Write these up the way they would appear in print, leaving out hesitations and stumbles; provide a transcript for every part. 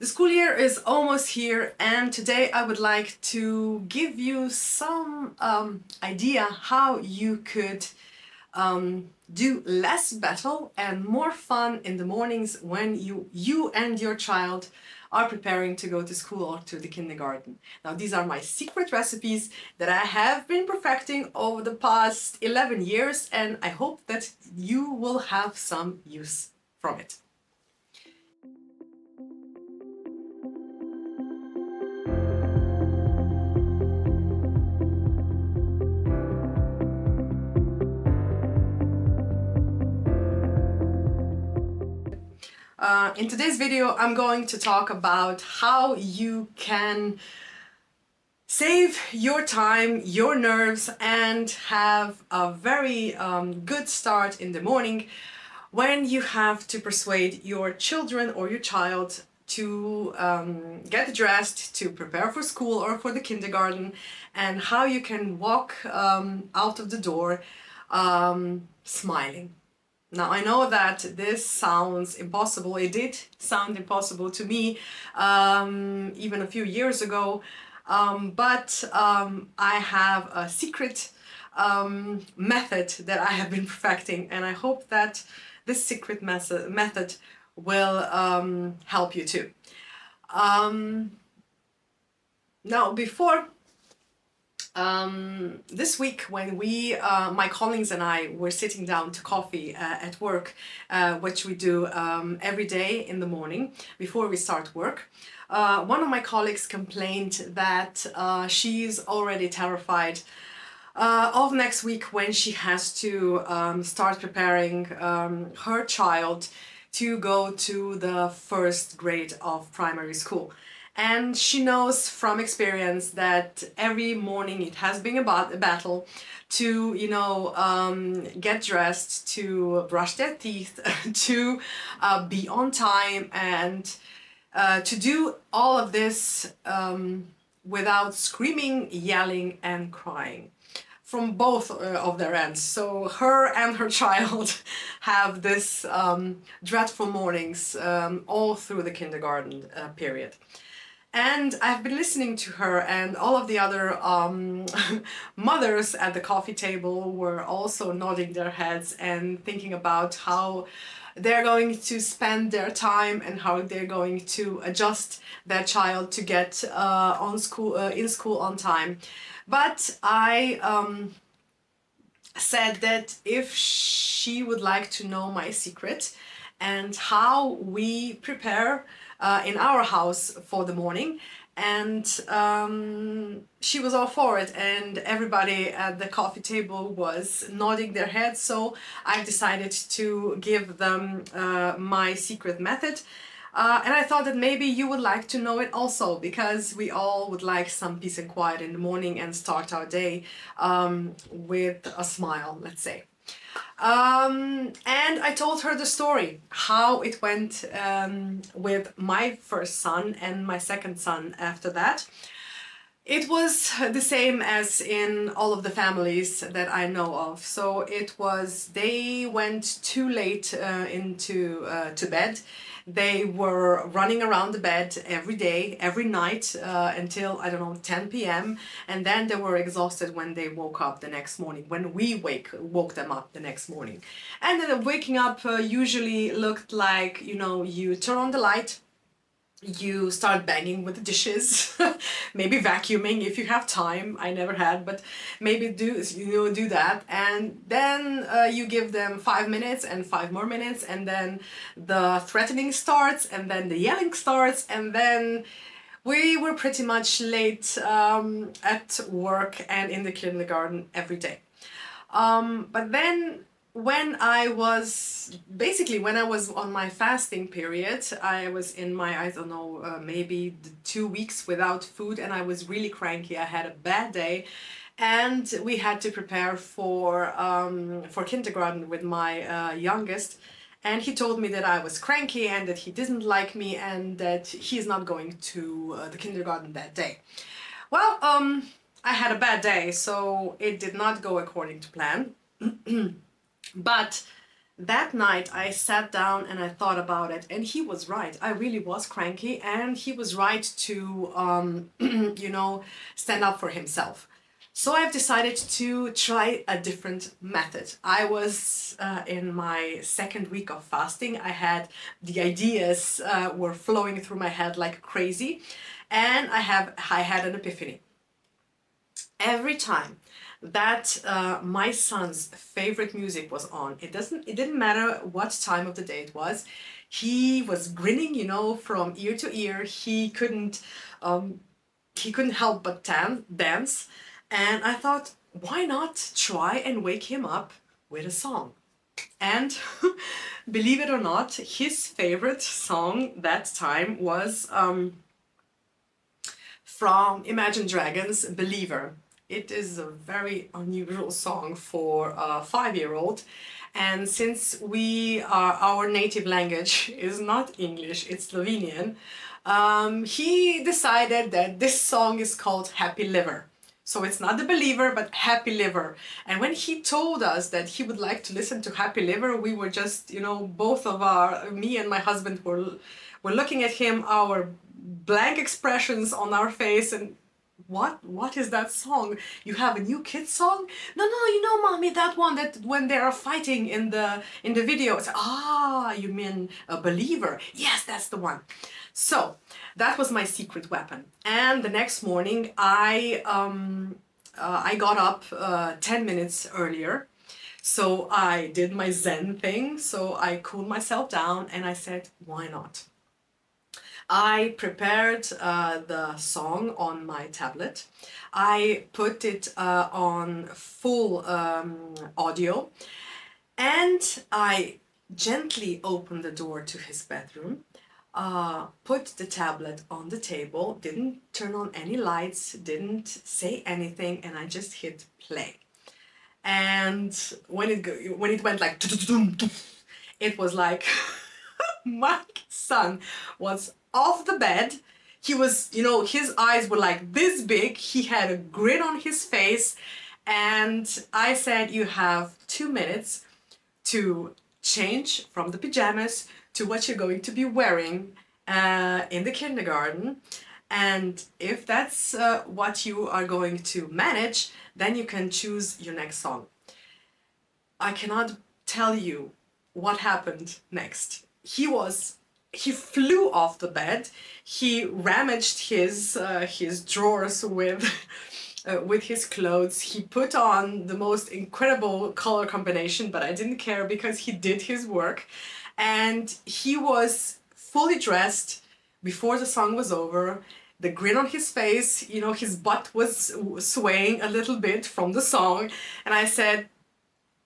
The school year is almost here, and today I would like to give you some idea how you could do less battle and more fun in the mornings when you and your child are preparing to go to school or to the kindergarten. Now, these are my secret recipes that I have been perfecting over the past 11 years, and I hope that you will have some use from it. In today's video, I'm going to talk about how you can save your time, your nerves, and have a very good start in the morning when you have to persuade your children or your child to get dressed, to prepare for school or for the kindergarten, and how you can walk out of the door smiling. Now, I know that this sounds impossible. It did sound impossible to me even a few years ago, but I have a secret method that I have been perfecting, and I hope that this secret method will help you too. Now, before this week, when my colleagues and I were sitting down to coffee at work, which we do every day in the morning before we start work, one of my colleagues complained that she's already terrified of next week when she has to start preparing her child to go to the first grade of primary school. And she knows from experience that every morning it has been about a battle to, get dressed, to brush their teeth, to be on time, and to do all of this without screaming, yelling, and crying from both of their ends. So her and her child have this dreadful mornings all through the kindergarten period. And I've been listening to her, and all of the other mothers at the coffee table were also nodding their heads and thinking about how they're going to spend their time and how they're going to adjust their child to get in school on time. But I said that if she would like to know my secret and how we prepare in our house for the morning, and she was all for it, and everybody at the coffee table was nodding their heads. So I decided to give them my secret method. And I thought that maybe you would like to know it also, because we all would like some peace and quiet in the morning and start our day with a smile, let's say. And I told her the story, how it went with my first son and my second son after that. It was the same as in all of the families that I know of. So it was, they went too late to bed. They were running around the bed every day, every night until, I don't know, 10 p.m. And then they were exhausted when they woke up the next morning, when we woke them up the next morning. And then waking up usually looked like, you turn on the light, you start banging with the dishes, maybe vacuuming if you have time. I never had, but maybe do that. And then you give them 5 minutes and 5 more minutes, and then the threatening starts, and then the yelling starts, and then we were pretty much late at work and in the kindergarten every day. But then when I was on my fasting period, I was in my, maybe 2 weeks without food, and I was really cranky. I had a bad day, and we had to prepare for kindergarten with my youngest. And he told me that I was cranky and that he didn't like me and that he's not going to the kindergarten that day. Well, I had a bad day, so it did not go according to plan. But That night I sat down and I thought about it, and he was right. I really was cranky, and he was right to, you know, stand up for himself. So I've decided to try a different method. I was in my second week of fasting. I had the ideas were flowing through my head like crazy, and I had an epiphany. Every time that my son's favorite music was on, it didn't matter what time of the day it was, he was grinning, you know, from ear to ear. Um, he couldn't help but dance, and I thought, why not try and wake him up with a song? And believe it or not, his favorite song that time was from Imagine Dragons' Believer. It is a very unusual song for a 5-year-old. And since our native language is not English, it's Slovenian, he decided that this song is called Happy Liver. So it's not the Believer, but Happy Liver. And when he told us that he would like to listen to Happy Liver, we were just, you know, me and my husband were looking at him, our blank expressions on our face, and what is that song? You have a new kid song? No, no, you know, mommy, that one that when they are fighting in the video. It's, ah, you mean a Believer? Yes, that's the one. So that was my secret weapon. And the next morning I got up 10 minutes earlier. So I did my Zen thing. So I cooled myself down and I said, why not? I prepared the song on my tablet. I put it on full audio, and I gently opened the door to his bedroom, put the tablet on the table, didn't turn on any lights, didn't say anything, and I just hit play. And when it went like, it was like my son was off the bed. He was, you know, his eyes were like this big. He had a grin on his face. And I said, you have 2 minutes to change from the pajamas to what you're going to be wearing in the kindergarten. And if that's what you are going to manage, then you can choose your next song. I cannot tell you what happened next. He flew off the bed. He rummaged his drawers with his clothes. He put on the most incredible color combination, but I didn't care because he did his work, and he was fully dressed before the song was over. The grin on his face, you know, his butt was swaying a little bit from the song, and I said,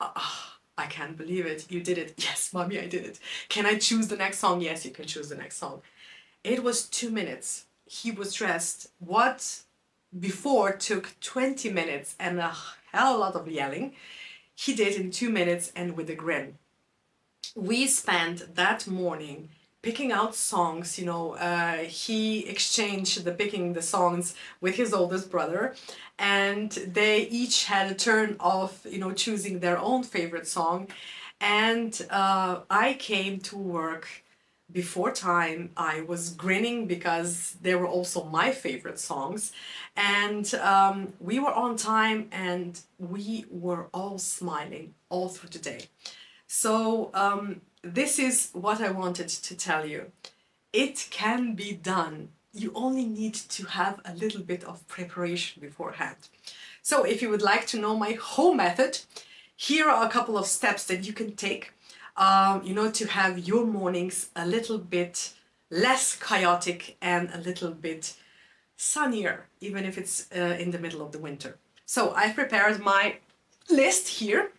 oh, I can't believe it. You did it. Yes, mommy, I did it. Can I choose the next song? Yes, you can choose the next song. It was 2 minutes. He was dressed. What before took 20 minutes and a hell of a lot of yelling, he did in 2 minutes and with a grin. We spent that morning picking out songs. You know, he exchanged the picking the songs with his oldest brother, and they each had a turn of, you know, choosing their own favorite song. And I came to work before time. I was grinning because they were also my favorite songs, and we were on time, and we were all smiling all through the day. So this is what I wanted to tell you. It can be done. You only need to have a little bit of preparation beforehand. So if you would like to know my whole method, here are a couple of steps that you can take, you know, to have your mornings a little bit less chaotic and a little bit sunnier, even if it's in the middle of the winter. So I've prepared my list here.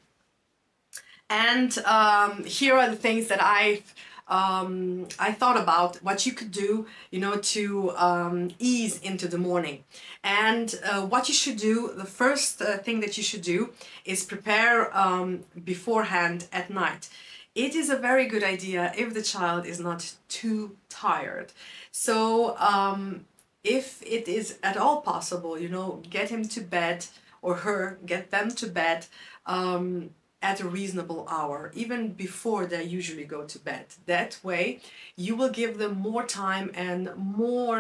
And here are the things that I thought about what you could do, you know, to ease into the morning. And what you should do, the first thing that you should do is prepare beforehand at night. It is a very good idea if the child is not too tired. So if it is at all possible, you know, get him to bed, or her, get them to bed at a reasonable hour, even before they usually go to bed. That way, you will give them more time and more,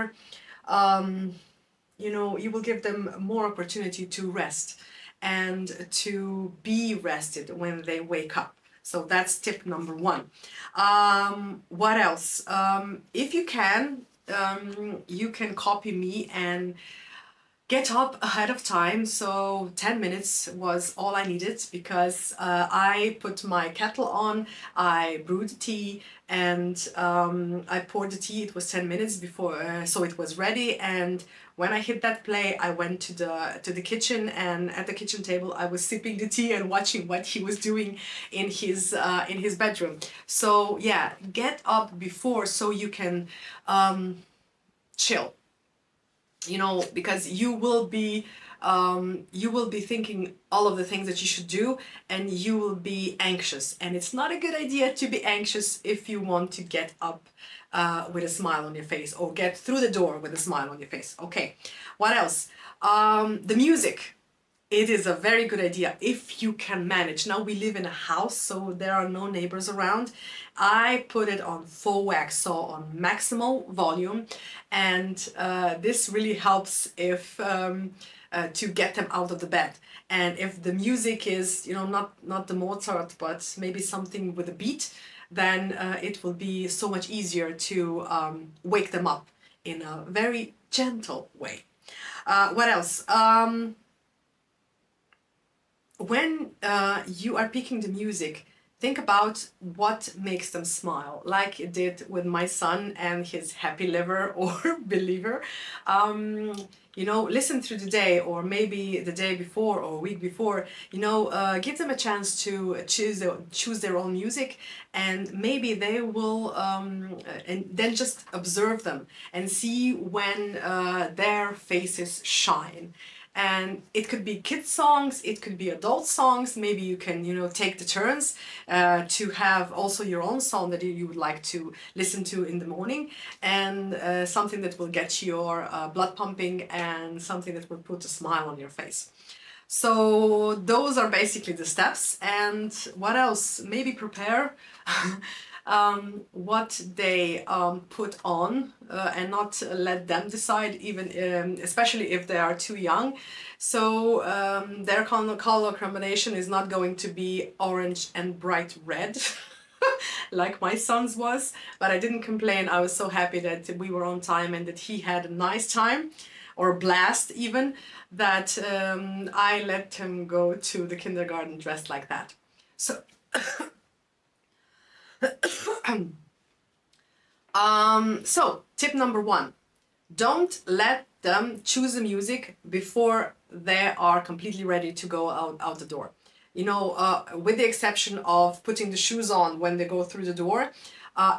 you will give them more opportunity to rest and to be rested when they wake up. So that's tip number one. What else? If you can copy me and get up ahead of time. So 10 minutes was all I needed, because I put my kettle on, I brewed the tea, and I poured the tea. It was 10 minutes before, so it was ready. And when I hit that play, I went to the kitchen, and at the kitchen table I was sipping the tea and watching what he was doing in his bedroom. So yeah, get up before so you can chill, because you will be thinking all of the things that you should do, and you will be anxious, and it's not a good idea to be anxious if you want to get up with a smile on your face, or get through the door with a smile on your face. Okay, what else? The music. It is a very good idea if you can manage. Now we live in a house, so there are no neighbors around. I put it on full wax, so on maximal volume, and this really helps if to get them out of the bed. And if the music is, not the Mozart, but maybe something with a beat, then it will be so much easier to wake them up in a very gentle way. What else? When you are picking the music, think about what makes them smile, like it did with my son and his happy liver or believer. Listen through the day, or maybe the day before or a week before. Give them a chance to choose their own music, and maybe they will, and then just observe them and see when their faces shine. And it could be kids songs, it could be adult songs. Maybe you can take the turns to have also your own song that you would like to listen to in the morning, and something that will get your blood pumping, and something that will put a smile on your face. So those are basically the steps. And what else? Maybe prepare what they put on, and not let them decide, even especially if they are too young. So their color combination is not going to be orange and bright red like my son's was, but I didn't complain. I was so happy that we were on time and that he had a nice time, or blast even, that I let him go to the kindergarten dressed like that. So so tip number one, don't let them choose the music before they are completely ready to go out the door. With the exception of putting the shoes on when they go through the door,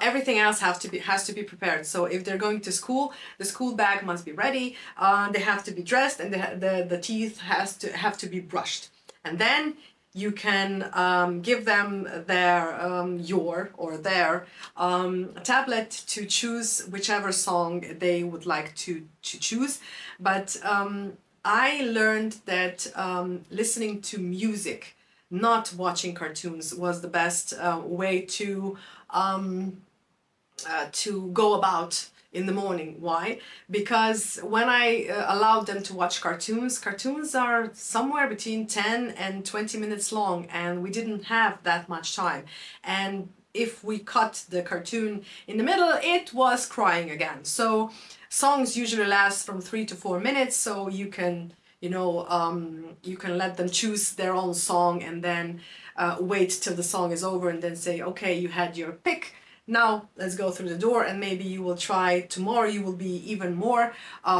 everything else has to be prepared. So if they're going to school, the school bag must be ready. They have to be dressed, and the teeth have to be brushed. And then you can give them their tablet to choose whichever song they would like to choose. But I learned that listening to music, not watching cartoons, was the best way to go about in the morning. Why? Because when I allowed them to watch cartoons are somewhere between 10 and 20 minutes long, and we didn't have that much time. And if we cut the cartoon in the middle, it was crying again. So songs usually last from 3 to 4 minutes, so you can you can let them choose their own song, and then wait till the song is over, and then say, okay, you had your pick, now let's go through the door. And maybe you will try tomorrow, you will be even more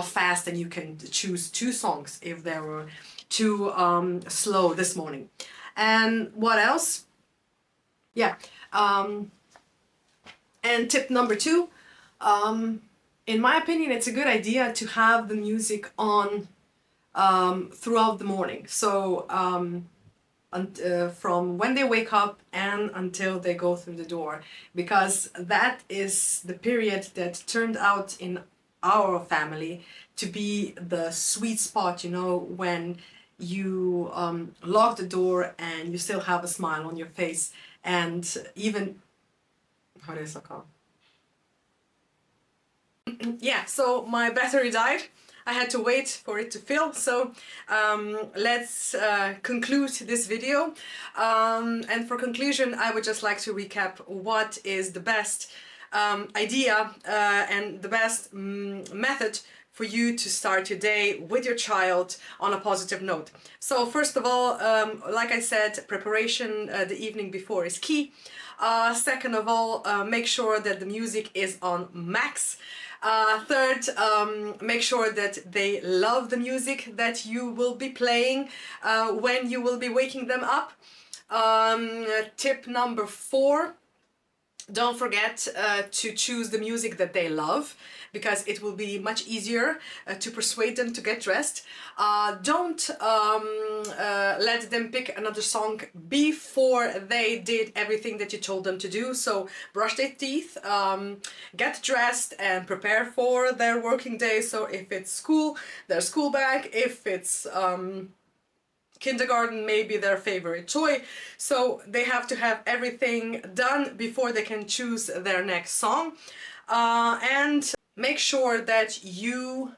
fast, and you can choose 2 songs if they were too slow this morning. And what else? Yeah. And tip number 2, in my opinion, it's a good idea to have the music on throughout the morning. So from when they wake up and until they go through the door, because that is the period that turned out in our family to be the sweet spot, when you lock the door and you still have a smile on your face. And even, how is it called? Yeah, so my battery died. I had to wait for it to fill, so let's conclude this video. And for conclusion, I would just like to recap what is the best idea and the best method for you to start your day with your child on a positive note. So first of all, like I said, preparation the evening before is key. Second of all, make sure that the music is on max. Third, make sure that they love the music that you will be playing when you will be waking them up. Tip number 4, don't forget to choose the music that they love, because it will be much easier to persuade them to get dressed. Don't let them pick another song before they did everything that you told them to do. So brush their teeth, get dressed and prepare for their working day. So if it's school, their school bag. If it's kindergarten, maybe their favorite toy. So they have to have everything done before they can choose their next song. And make sure that you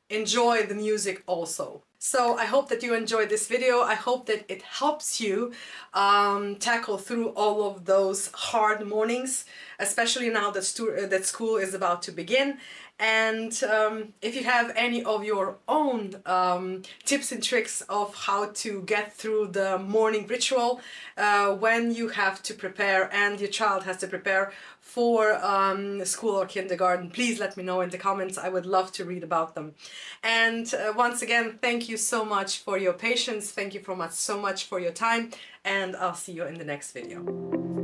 enjoy the music also. So I hope that you enjoyed this video. I hope that it helps you tackle through all of those hard mornings, especially now that school is about to begin. And if you have any of your own tips and tricks of how to get through the morning ritual when you have to prepare and your child has to prepare for school or kindergarten, please let me know in the comments. I would love to read about them. And once again, thank you so much for your patience. Thank you so much for your time, and I'll see you in the next video.